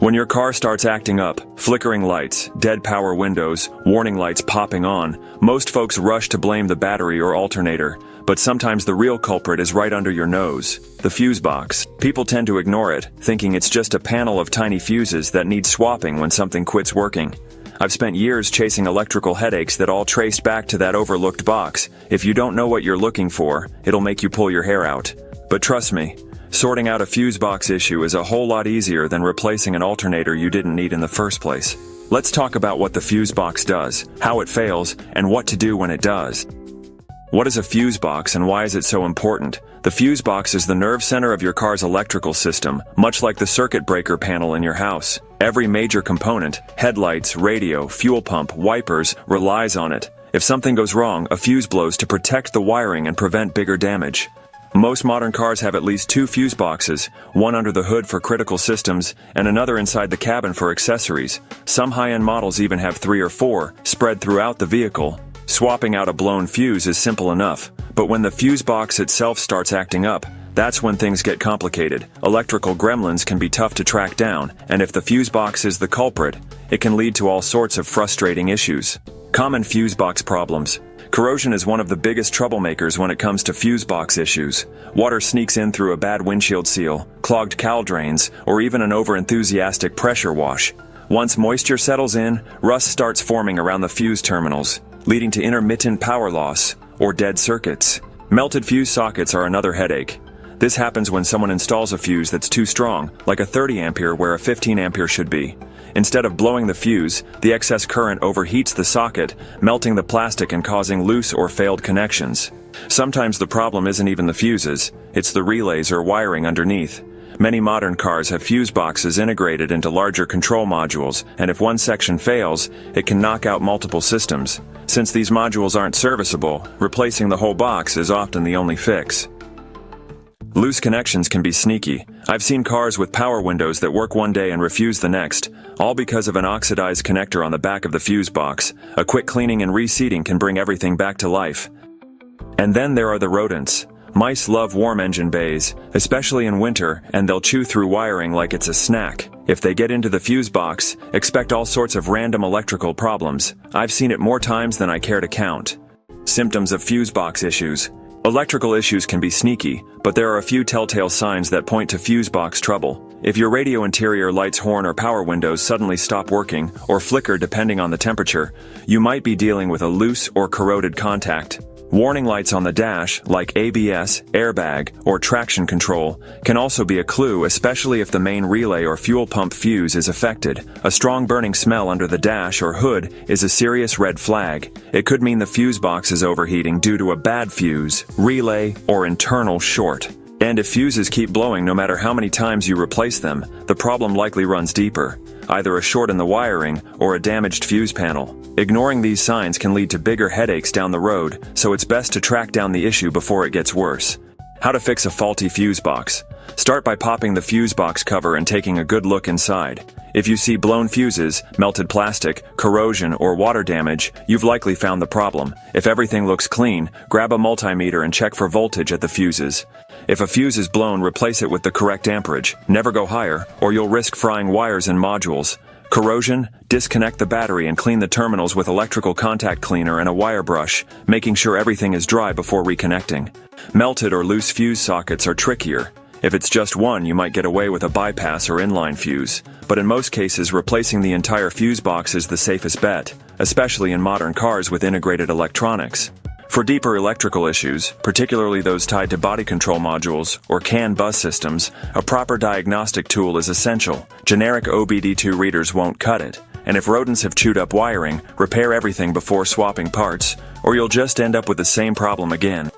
When your car starts acting up, flickering lights, dead power windows, warning lights popping on, most folks rush to blame the battery or alternator, but sometimes the real culprit is right under your nose, the fuse box. People tend to ignore it, thinking it's just a panel of tiny fuses that need swapping when something quits working. I've spent years chasing electrical headaches that all traced back to that overlooked box. If you don't know what you're looking for, it'll make you pull your hair out. But trust me, sorting out a fuse box issue is a whole lot easier than replacing an alternator you didn't need in the first place. Let's talk about what the fuse box does, how it fails, and what to do when it does. What is a fuse box and why is it so important? The fuse box is the nerve center of your car's electrical system, much like the circuit breaker panel in your house. Every major component, headlights, radio, fuel pump, wipers, relies on it. If something goes wrong, a fuse blows to protect the wiring and prevent bigger damage. Most modern cars have at least 2 fuse boxes, one under the hood for critical systems, and another inside the cabin for accessories. Some high-end models even have 3 or 4, spread throughout the vehicle. Swapping out a blown fuse is simple enough, but when the fuse box itself starts acting up, that's when things get complicated. Electrical gremlins can be tough to track down, and if the fuse box is the culprit, it can lead to all sorts of frustrating issues. Common fuse box problems. Corrosion is one of the biggest troublemakers when it comes to fuse box issues. Water sneaks in through a bad windshield seal, clogged cowl drains, or even an over-enthusiastic pressure wash. Once moisture settles in, rust starts forming around the fuse terminals, leading to intermittent power loss, or dead circuits. Melted fuse sockets are another headache. This happens when someone installs a fuse that's too strong, like a 30 ampere where a 15 ampere should be. Instead of blowing the fuse, the excess current overheats the socket, melting the plastic and causing loose or failed connections. Sometimes the problem isn't even the fuses, it's the relays or wiring underneath. Many modern cars have fuse boxes integrated into larger control modules, and if one section fails, it can knock out multiple systems. Since these modules aren't serviceable, replacing the whole box is often the only fix. Loose connections can be sneaky. I've seen cars with power windows that work one day and refuse the next, all because of an oxidized connector on the back of the fuse box. A quick cleaning and reseating can bring everything back to life. And then there are the rodents. Mice love warm engine bays, especially in winter, and they'll chew through wiring like it's a snack. If they get into the fuse box, expect all sorts of random electrical problems. I've seen it more times than I care to count. Symptoms of fuse box issues. Electrical issues can be sneaky, but there are a few telltale signs that point to fuse box trouble. If your radio interior lights, horn, or power windows suddenly stop working, or flicker depending on the temperature, you might be dealing with a loose or corroded contact. Warning lights on the dash, like ABS, airbag, or traction control, can also be a clue, especially if the main relay or fuel pump fuse is affected. A strong burning smell under the dash or hood is a serious red flag. It could mean the fuse box is overheating due to a bad fuse, relay, or internal short. And if fuses keep blowing no matter how many times you replace them, the problem likely runs deeper. Either a short in the wiring or a damaged fuse panel. Ignoring these signs can lead to bigger headaches down the road, so it's best to track down the issue before it gets worse. How to fix a faulty fuse box. Start by popping the fuse box cover and taking a good look inside. If you see blown fuses, melted plastic, corrosion, or water damage, you've likely found the problem. If everything looks clean, grab a multimeter and check for voltage at the fuses. If a fuse is blown, replace it with the correct amperage. Never go higher, or you'll risk frying wires and modules. Corrosion? Disconnect the battery and clean the terminals with electrical contact cleaner and a wire brush, making sure everything is dry before reconnecting. Melted or loose fuse sockets are trickier. If it's just one, you might get away with a bypass or inline fuse. But in most cases, replacing the entire fuse box is the safest bet, especially in modern cars with integrated electronics. For deeper electrical issues, particularly those tied to body control modules or CAN bus systems, a proper diagnostic tool is essential. Generic OBD2 readers won't cut it. And if rodents have chewed up wiring, repair everything before swapping parts, or you'll just end up with the same problem again.